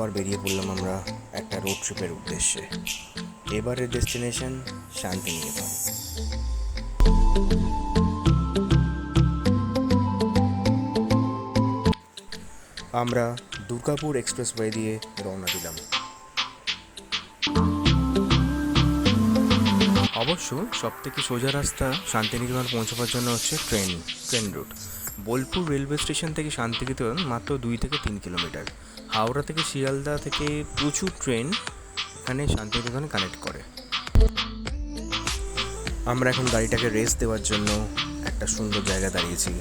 আবার বেরিয়ে পড়লাম আমরা একটা রোড ট্রিপের উদ্দেশ্যে। এবারের ডেস্টিনেশন শান্তিনিকেতন। আমরা দুর্গাপুর এক্সপ্রেসওয়ে দিয়ে রওনা দিলাম। অবশ্য সবথেকে সোজা রাস্তা শান্তিনিকেতন পৌঁছাবার জন্য হচ্ছে train root. Bolpur railway station থেকে শান্তিনিকেতন মাত্র 2 থেকে 3 কিলোমিটার। হাওড়া থেকে শিয়ালদা থেকে প্রচুর ট্রেন এখানে শান্তিনিকেতনে কানেক্ট করে। আমরা এখন গাড়িটাকে রেস্ট দেওয়ার জন্য একটা সুন্দর জায়গা দাঁড়িয়েছি।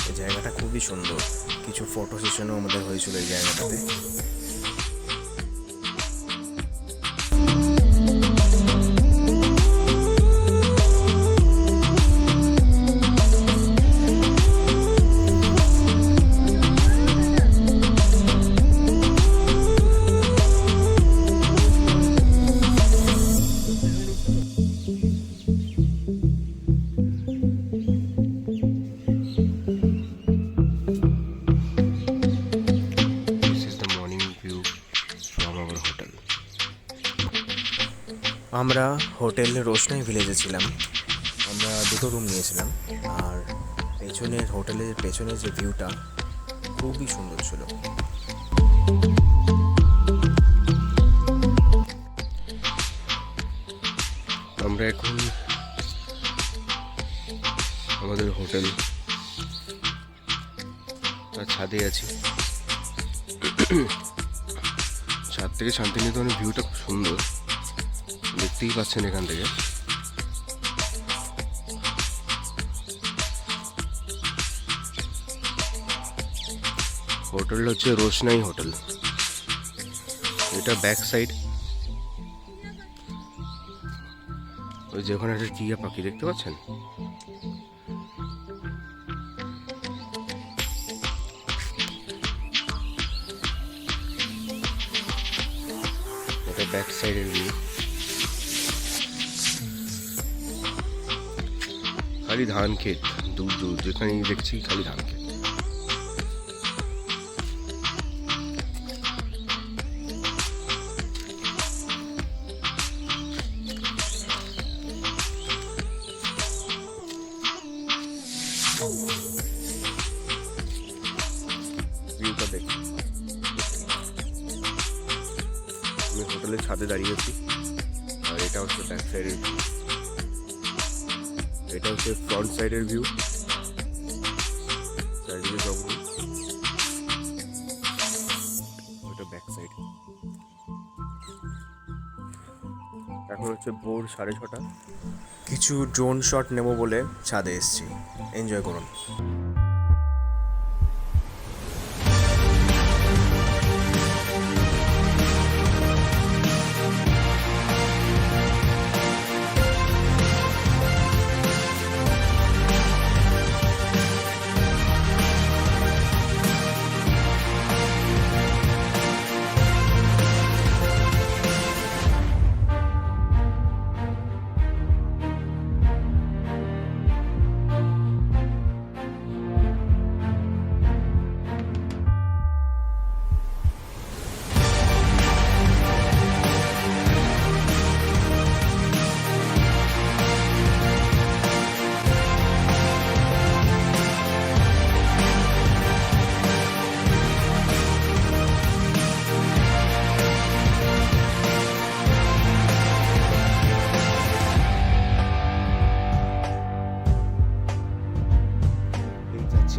এই জায়গাটা খুবই সুন্দর, কিছু ফটো সেশনও আমাদের হয়েছিল এই জায়গাটাতে। আমরা হোটেল রোশনাই ভিলেজে ছিলাম। আমরা 2টো রুম নিয়েছিলাম, আর হোটেলের পেছনের যে ভিউটা খুবই সুন্দর ছিল। আমরা এখন আমাদের হোটেল ছাদে আছি। ছাদ থেকে শান্তিনিকেতনের ভিউটা খুব সুন্দর, দেখতেই পাচ্ছেন এখান থেকে। হোটেলটা হচ্ছে রোশনাই হোটেল। এটা ব্যাক সাইড। ওই যে ওখানে একটা টিয়া পাখি দেখতে পাচ্ছেন, এটা ব্যাক সাইডের ভিউ। খালি ধান ক্ষেত, দূর দূর যেখানে দেখছি খালি ধান ক্ষেত। ভিউটা দেখি। আমি হোটেলের ছাদে দাঁড়িয়ে আছি, আর এটা হচ্ছে ব্যাক সাইডের ভিউ। এটা হচ্ছে ফ্রন্ট সাইডের ভিউ, চারিদিকে জঙ্গল। ওটা ব্যাক সাইড। এখন হচ্ছে ভোর 6:30। কিছু ড্রোন শট নেব বলে ছাদে এসেছি, এনজয় করুন।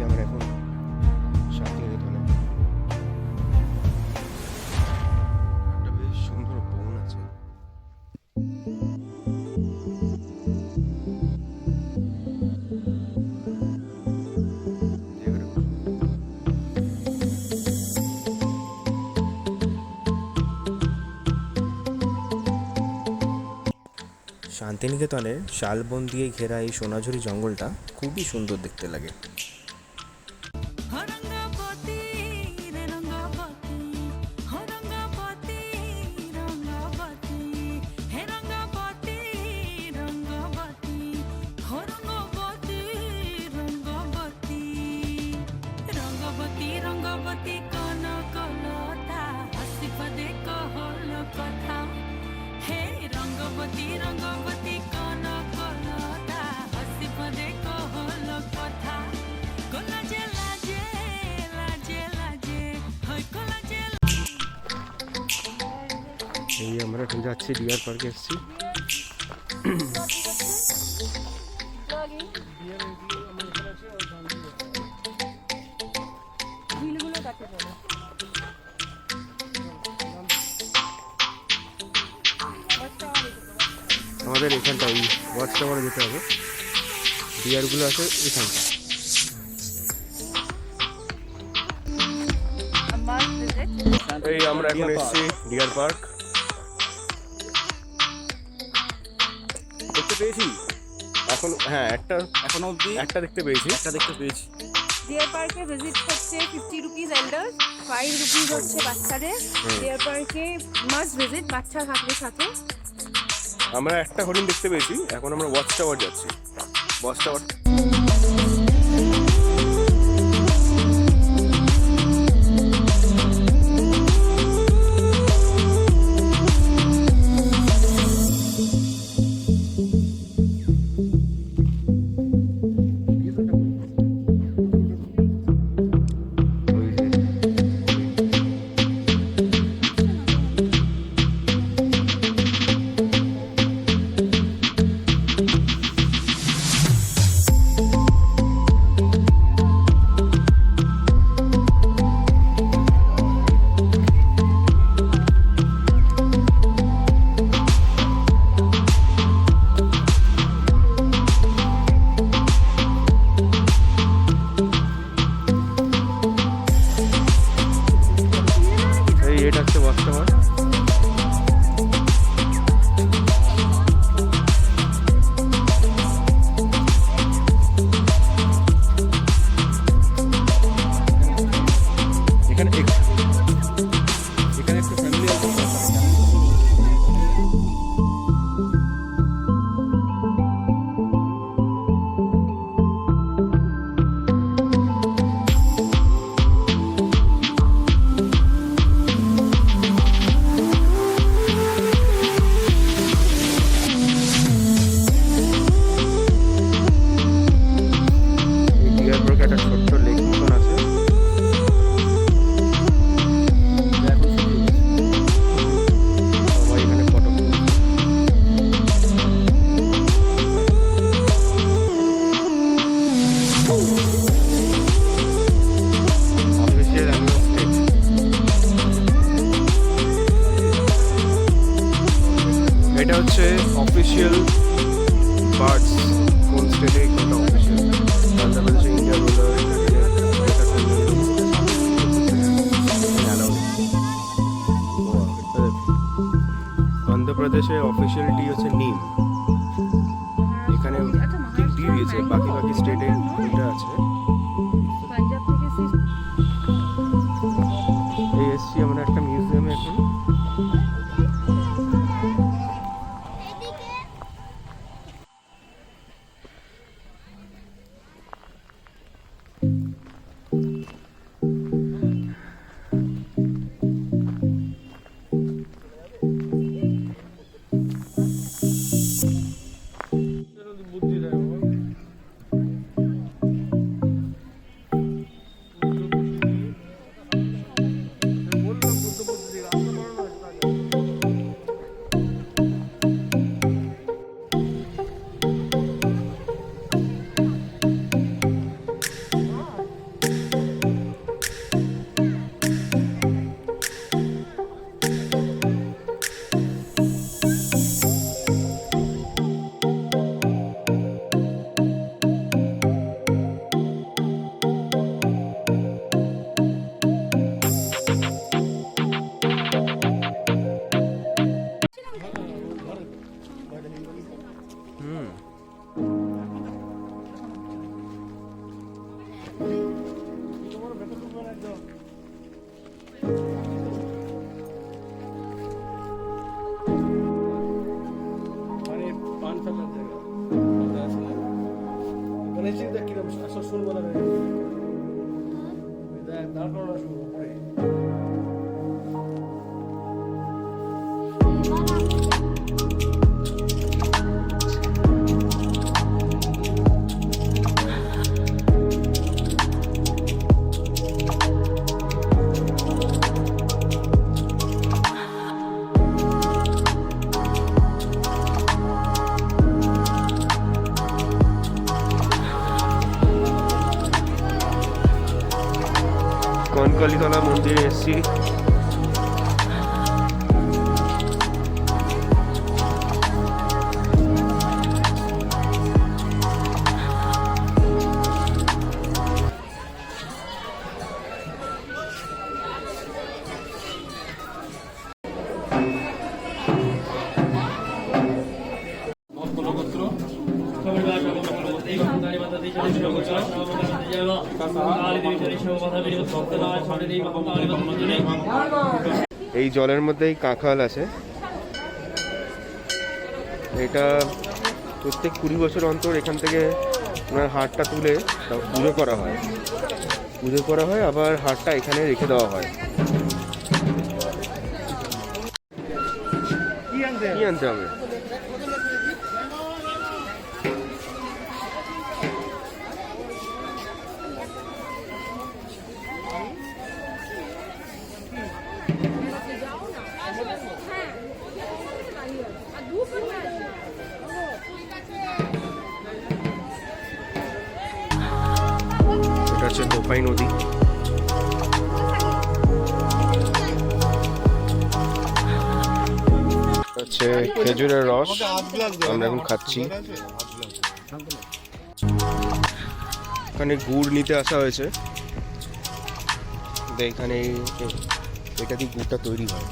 আমরা এখন শান্তিনিকেতনে। একটা বেশ সুন্দর বন আছে। শান্তিনিকেতনের শালবন দিয়ে ঘেরা এই সোনাঝুরি জঙ্গলটা খুবই সুন্দর দেখতে লাগে। रंगवती कनकलता हसी আমরা এখন যাচ্ছি ডিয়ার পার্কে এসেছি। আমাদের এখানটা এই ওয়াচ টাওয়ারে যেতে হবে, ডিয়ারগুলো আছে এখানটা। এই আমরা এখন এসেছি ডিয়ার পার্ক। দেখতে পেয়েছি এখন, হ্যাঁ একটা এখনো অবধি একটা দেখতে পেয়েছি। ডিয়ার পার্কে ভিজিট হচ্ছে 50 রুপিস এল্ডার্স, 5 রুপিস হচ্ছে বাচ্চাদের। ডিয়ার পার্কে মাস্ট ভিজিট বাচ্চা থাকলে সাথে। আমরা একটা হরিণ দেখতে পেয়েছি, এখন আমরা ওয়াচ টাওয়ার যাচ্ছি। ওয়াচ টাওয়ার এটা হচ্ছে ওয়াচ টাওয়ার। এখানে একটা ফ্যামিলি আছে। একটা ছোট্ট লেক মতন আছে। সবাই এখানে ফটো অফিসিয়াল অ্যানিমাল স্টেট। এটা হচ্ছে অফিসিয়াল বার্ডস, কোন স্টেটে কোনটা অফিসিয়াল। আন্ধ্রপ্রদেশে ইন্ডিয়া রুলার অন্ধ্রপ্রদেশে অফিসিয়াল টি হচ্ছে নিম। এখানে ঠিক দিয়ে দিয়েছে, বাকি স্টেটে কোনটা আছে। পাঞ্জাব থেকে এই এসছি আমরা একটা মিউজিয়ামে এখন। কঙ্কালীতলা মন্দিরে এসেছি। এই জলের মধ্যেই কাঁকাল আছে। এটা প্রত্যেক 20 বছর অন্তর এখান থেকে ওনার হাড়টা তুলে পুজো করা হয়। আবার হাড়টা এখানে রেখে দেওয়া হয়। কি আনতে হবে? এটা হচ্ছে কোপাই নদী। হচ্ছে খেজুরের রস, আমরা এখন খাচ্ছি। এখানে গুড় নিতে আসা হয়েছে। এখানে এটা দিয়ে গুড়টা তৈরি হয়।